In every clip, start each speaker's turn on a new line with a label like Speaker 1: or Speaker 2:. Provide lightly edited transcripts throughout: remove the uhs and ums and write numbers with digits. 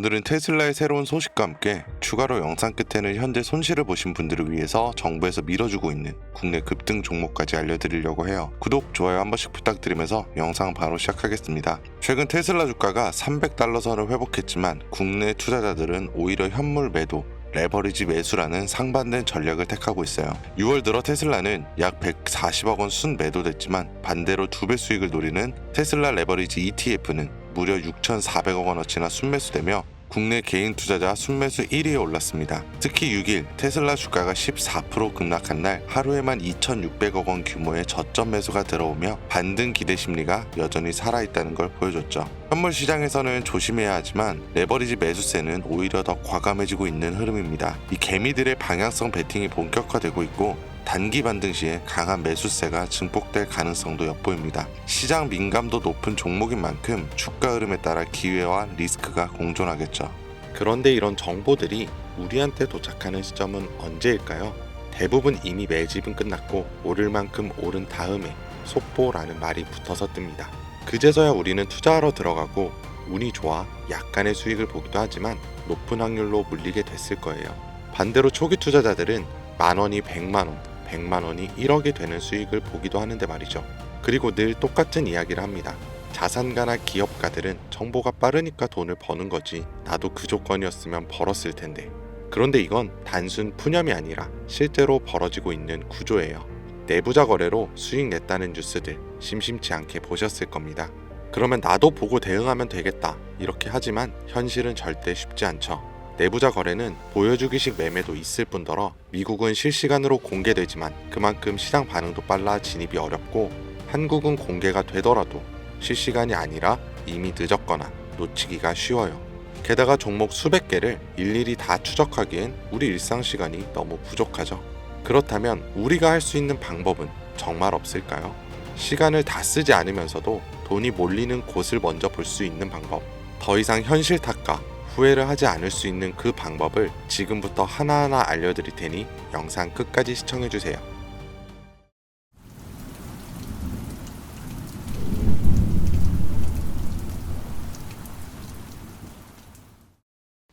Speaker 1: 오늘은 테슬라의 새로운 소식과 함께 추가로 영상 끝에는 현재 손실을 보신 분들을 위해서 정부에서 밀어주고 있는 국내 급등 종목까지 알려드리려고 해요. 구독, 좋아요 한 번씩 부탁드리면서 영상 바로 시작하겠습니다. 최근 테슬라 주가가 $300 선을 회복했지만 국내 투자자들은 오히려 현물 매도, 레버리지 매수라는 상반된 전략을 택하고 있어요. 6월 들어 테슬라는 약 140억 원 순 매도됐지만 반대로 2배 수익을 노리는 테슬라 레버리지 ETF는 무려 6,400억 원어치나 순매수되며 국내 개인 투자자 순매수 1위에 올랐습니다. 특히 6일 테슬라 주가가 14% 급락한 날 하루에만 2,600억 원 규모의 저점 매수가 들어오며 반등 기대 심리가 여전히 살아있다는 걸 보여줬죠. 현물 시장에서는 조심해야 하지만 레버리지 매수세는 오히려 더 과감해지고 있는 흐름입니다. 이 개미들의 방향성 베팅이 본격화되고 있고 단기 반등 시에 강한 매수세가 증폭될 가능성도 엿보입니다. 시장 민감도 높은 종목인 만큼 주가 흐름에 따라 기회와 리스크가 공존하겠죠. 그런데 이런 정보들이 우리한테 도착하는 시점은 언제일까요? 대부분 이미 매집은 끝났고 오를 만큼 오른 다음에 속보라는 말이 붙어서 뜹니다. 그제서야 우리는 투자하러 들어가고 운이 좋아 약간의 수익을 보기도 하지만 높은 확률로 물리게 됐을 거예요. 반대로 초기 투자자들은 만원이 100만원, 100만원이 1억이 되는 수익을 보기도 하는데 말이죠. 그리고 늘 똑같은 이야기를 합니다. 자산가나 기업가들은 정보가 빠르니까 돈을 버는 거지 나도 그 조건이었으면 벌었을 텐데. 그런데 이건 단순 푸념이 아니라 실제로 벌어지고 있는 구조예요. 내부자 거래로 수익 냈다는 뉴스들 심심치 않게 보셨을 겁니다. 그러면 나도 보고 대응하면 되겠다 이렇게 하지만 현실은 절대 쉽지 않죠. 내부자 거래는 보여주기식 매매도 있을 뿐더러 미국은 실시간으로 공개되지만 그만큼 시장 반응도 빨라 진입이 어렵고 한국은 공개가 되더라도 실시간이 아니라 이미 늦었거나 놓치기가 쉬워요. 게다가 종목 수백 개를 일일이 다 추적하기엔 우리 일상 시간이 너무 부족하죠. 그렇다면 우리가 할 수 있는 방법은 정말 없을까요? 시간을 다 쓰지 않으면서도 돈이 몰리는 곳을 먼저 볼 수 있는 방법, 더 이상 현실 탓과 후회를 하지 않을 수 있는 그 방법을 지금부터 하나하나 알려드릴 테니 영상 끝까지 시청해주세요.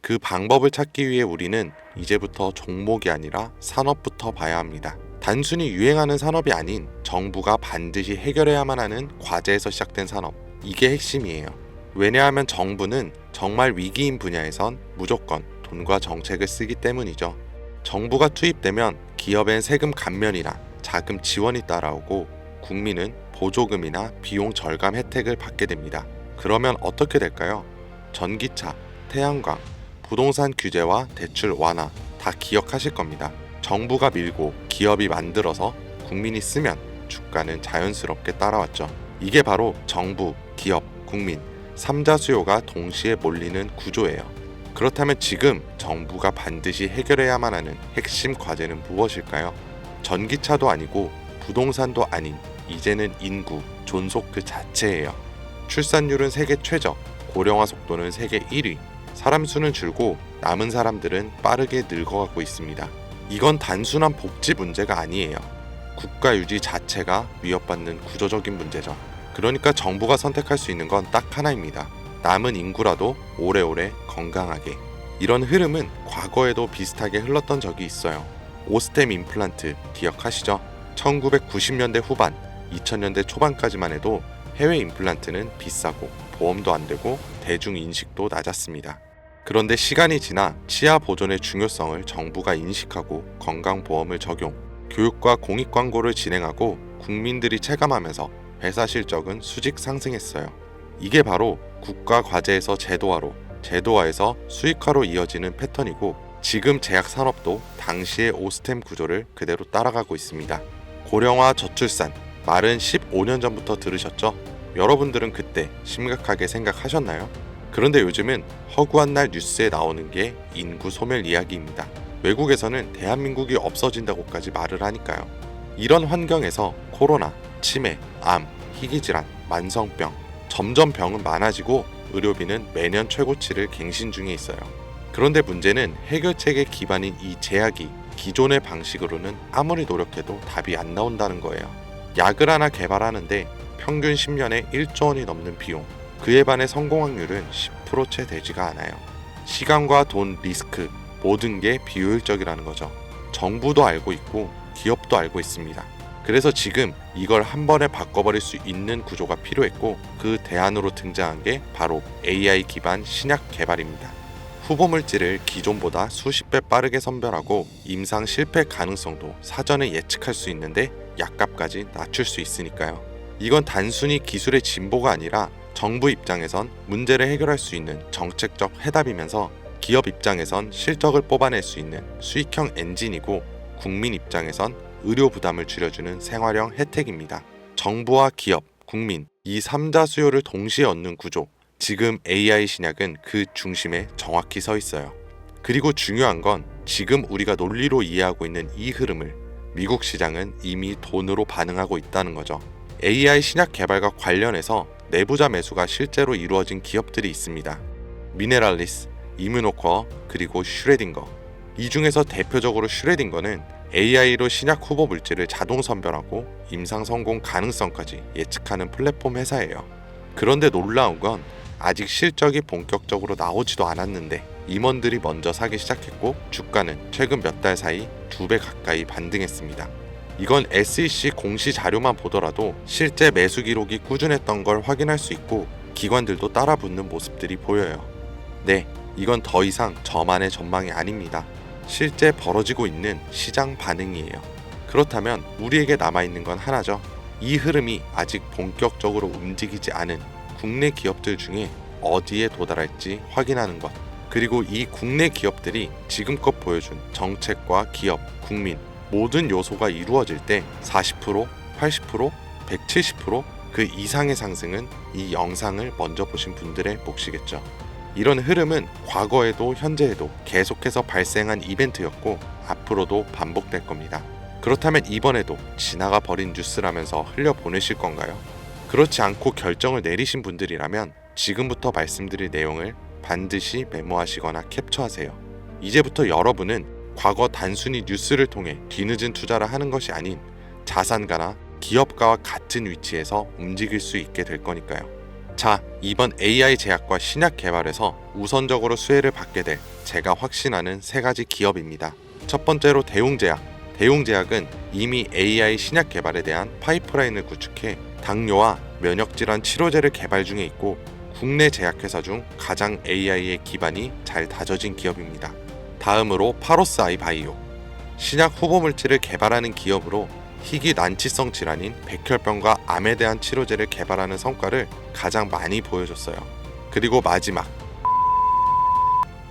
Speaker 1: 그 방법을 찾기 위해 우리는 이제부터 종목이 아니라 산업부터 봐야 합니다. 단순히 유행하는 산업이 아닌 정부가 반드시 해결해야만 하는 과제에서 시작된 산업, 이게 핵심이에요. 왜냐하면 정부는 정말 위기인 분야에선 무조건 돈과 정책을 쓰기 때문이죠. 정부가 투입되면 기업엔 세금 감면이나 자금 지원이 따라오고 국민은 보조금이나 비용 절감 혜택을 받게 됩니다. 그러면 어떻게 될까요? 전기차, 태양광, 부동산 규제와 대출 완화 다 기억하실 겁니다. 정부가 밀고 기업이 만들어서 국민이 쓰면 주가는 자연스럽게 따라왔죠. 이게 바로 정부, 기업, 국민 3자 수요가 동시에 몰리는 구조예요. 그렇다면 지금 정부가 반드시 해결해야만 하는 핵심 과제는 무엇일까요? 전기차도 아니고 부동산도 아닌 이제는 인구, 존속 그 자체예요. 출산율은 세계 최저, 고령화 속도는 세계 1위, 사람 수는 줄고 남은 사람들은 빠르게 늙어가고 있습니다. 이건 단순한 복지 문제가 아니에요. 국가 유지 자체가 위협받는 구조적인 문제죠. 그러니까 정부가 선택할 수 있는 건 딱 하나입니다. 남은 인구라도 오래오래 건강하게. 이런 흐름은 과거에도 비슷하게 흘렀던 적이 있어요. 오스템 임플란트 기억하시죠? 1990년대 후반, 2000년대 초반까지만 해도 해외 임플란트는 비싸고 보험도 안 되고 대중 인식도 낮았습니다. 그런데 시간이 지나 치아 보존의 중요성을 정부가 인식하고 건강보험을 적용, 교육과 공익 광고를 진행하고 국민들이 체감하면서 회사 실적은 수직 상승했어요. 이게 바로 국가 과제에서 제도화로, 제도화에서 수익화로 이어지는 패턴이고 지금 제약 산업도 당시의 오스템 구조를 그대로 따라가고 있습니다. 고령화 저출산, 말은 15년 전부터 들으셨죠? 여러분들은 그때 심각하게 생각하셨나요? 그런데 요즘은 허구한 날 뉴스에 나오는 게 인구 소멸 이야기입니다. 외국에서는 대한민국이 없어진다고까지 말을 하니까요. 이런 환경에서 코로나, 치매, 암, 희귀질환, 만성병, 점점 병은 많아지고 의료비는 매년 최고치를 갱신 중에 있어요. 그런데 문제는 해결책의 기반인 이 제약이 기존의 방식으로는 아무리 노력해도 답이 안 나온다는 거예요. 약을 하나 개발하는데 평균 10년에 1조 원이 넘는 비용, 그에 반해 성공 확률은 10%채 되지가 않아요. 시간과 돈, 리스크 모든 게 비효율적이라는 거죠. 정부도 알고 있고 기업도 알고 있습니다. 그래서 지금 이걸 한 번에 바꿔버릴 수 있는 구조가 필요했고 그 대안으로 등장한 게 바로 AI 기반 신약 개발입니다. 후보 물질을 기존보다 수십 배 빠르게 선별하고 임상 실패 가능성도 사전에 예측할 수 있는데 약값까지 낮출 수 있으니까요. 이건 단순히 기술의 진보가 아니라 정부 입장에선 문제를 해결할 수 있는 정책적 해답이면서 기업 입장에선 실적을 뽑아낼 수 있는 수익형 엔진이고 국민 입장에선 의료 부담을 줄여주는 생활형 혜택입니다. 정부와 기업, 국민 이 3자 수요를 동시에 얻는 구조, 지금 AI 신약은 그 중심에 정확히 서 있어요. 그리고 중요한 건 지금 우리가 논리로 이해하고 있는 이 흐름을 미국 시장은 이미 돈으로 반응하고 있다는 거죠. AI 신약 개발과 관련해서 내부자 매수가 실제로 이루어진 기업들이 있습니다. 미네랄리스, 이뮤노코어, 그리고 슈레딩거. 이 중에서 대표적으로 슈레딩거는 AI로 신약 후보 물질을 자동 선별하고 임상 성공 가능성까지 예측하는 플랫폼 회사예요. 그런데 놀라운 건 아직 실적이 본격적으로 나오지도 않았는데 임원들이 먼저 사기 시작했고 주가는 최근 몇 달 사이 2배 가까이 반등했습니다. 이건 SEC 공시 자료만 보더라도 실제 매수 기록이 꾸준했던 걸 확인할 수 있고 기관들도 따라붙는 모습들이 보여요. 네, 이건 더 이상 저만의 전망이 아닙니다. 실제 벌어지고 있는 시장 반응이에요. 그렇다면 우리에게 남아있는 건 하나죠. 이 흐름이 아직 본격적으로 움직이지 않은 국내 기업들 중에 어디에 도달할지 확인하는 것. 그리고 이 국내 기업들이 지금껏 보여준 정책과 기업, 국민 모든 요소가 이루어질 때 40%, 80%, 170% 그 이상의 상승은 이 영상을 먼저 보신 분들의 몫이겠죠. 이런 흐름은 과거에도 현재에도 계속해서 발생한 이벤트였고 앞으로도 반복될 겁니다. 그렇다면 이번에도 지나가 버린 뉴스라면서 흘려보내실 건가요? 그렇지 않고 결정을 내리신 분들이라면 지금부터 말씀드릴 내용을 반드시 메모하시거나 캡처하세요. 이제부터 여러분은 과거 단순히 뉴스를 통해 뒤늦은 투자를 하는 것이 아닌 자산가나 기업가와 같은 위치에서 움직일 수 있게 될 거니까요. 자, 이번 AI 제약과 신약 개발에서 우선적으로 수혜를 받게 될 제가 확신하는 3가지 기업입니다. 첫 번째로 대웅제약. 대웅제약은 이미 AI 신약 개발에 대한 파이프라인을 구축해 당뇨와 면역질환 치료제를 개발 중에 있고 국내 제약회사 중 가장 AI의 기반이 잘 다져진 기업입니다. 다음으로 파로스 아이바이오. 신약 후보 물질을 개발하는 기업으로 희귀 난치성 질환인 백혈병과 암에 대한 치료제를 개발하는 성과를 가장 많이 보여줬어요. 그리고 마지막,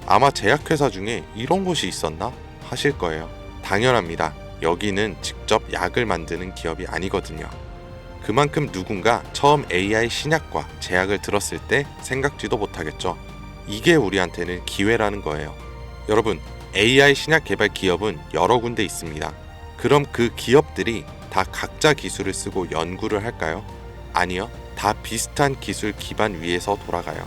Speaker 1: 아마 제약회사 중에 이런 곳이 있었나 하실 거예요. 당연합니다. 여기는 직접 약을 만드는 기업이 아니거든요. 그만큼 누군가 처음 AI 신약과 제약을 들었을 때 생각지도 못하겠죠. 이게 우리한테는 기회라는 거예요. 여러분, AI 신약 개발 기업은 여러 군데 있습니다. 그럼 그 기업들이 다 각자 기술을 쓰고 연구를 할까요? 아니요. 다 비슷한 기술 기반 위에서 돌아가요.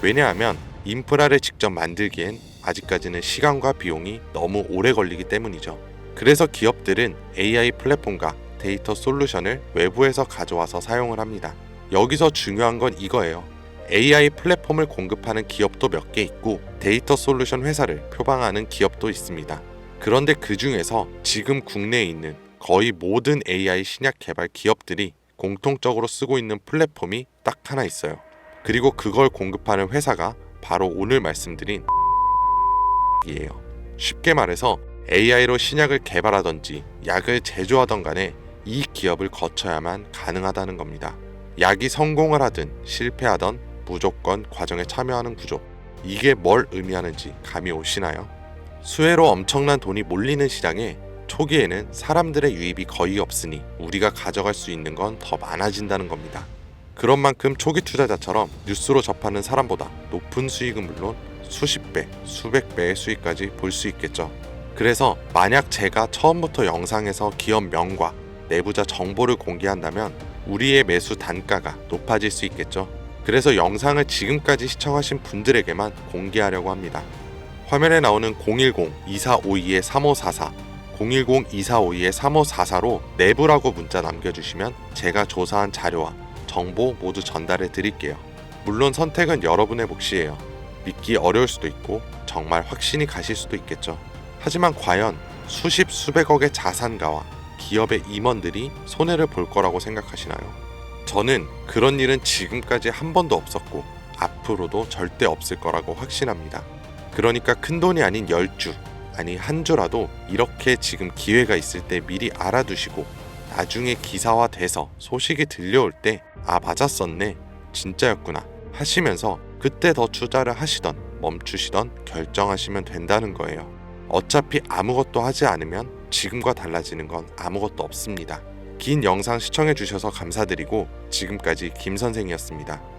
Speaker 1: 왜냐하면 인프라를 직접 만들기엔 아직까지는 시간과 비용이 너무 오래 걸리기 때문이죠. 그래서 기업들은 AI 플랫폼과 데이터 솔루션을 외부에서 가져와서 사용을 합니다. 여기서 중요한 건 이거예요. AI 플랫폼을 공급하는 기업도 몇 개 있고 데이터 솔루션 회사를 표방하는 기업도 있습니다. 그런데 그 중에서 지금 국내에 있는 거의 모든 AI 신약 개발 기업들이 공통적으로 쓰고 있는 플랫폼이 딱 하나 있어요. 그리고 그걸 공급하는 회사가 바로 오늘 말씀드린 이에요. 쉽게 말해서 AI로 신약을 개발하던지 약을 제조하던 간에 이 기업을 거쳐야만 가능하다는 겁니다. 약이 성공을 하든 실패하든 무조건 과정에 참여하는 구조. 이게 뭘 의미하는지 감이 오시나요? 수혜로 엄청난 돈이 몰리는 시장에 초기에는 사람들의 유입이 거의 없으니 우리가 가져갈 수 있는 건 더 많아진다는 겁니다. 그런 만큼 초기 투자자처럼 뉴스로 접하는 사람보다 높은 수익은 물론 수십 배, 수백 배의 수익까지 볼 수 있겠죠. 그래서 만약 제가 처음부터 영상에서 기업 명과 내부자 정보를 공개한다면 우리의 매수 단가가 높아질 수 있겠죠. 그래서 영상을 지금까지 시청하신 분들에게만 공개하려고 합니다. 화면에 나오는 010-2452-3544 010-2452-3544로 내부라고 문자 남겨주시면 제가 조사한 자료와 정보 모두 전달해 드릴게요. 물론 선택은 여러분의 몫이에요. 믿기 어려울 수도 있고 정말 확신이 가실 수도 있겠죠. 하지만 과연 수십 수백억의 자산가와 기업의 임원들이 손해를 볼 거라고 생각하시나요? 저는 그런 일은 지금까지 한 번도 없었고 앞으로도 절대 없을 거라고 확신합니다. 그러니까 큰돈이 아닌 10주, 아니 한 주라도 이렇게 지금 기회가 있을 때 미리 알아두시고 나중에 기사화돼서 소식이 들려올 때 아 맞았었네, 진짜였구나 하시면서 그때 더 투자를 하시던 멈추시던 결정하시면 된다는 거예요. 어차피 아무것도 하지 않으면 지금과 달라지는 건 아무것도 없습니다. 긴 영상 시청해 주셔서 감사드리고 지금까지 김 선생이었습니다.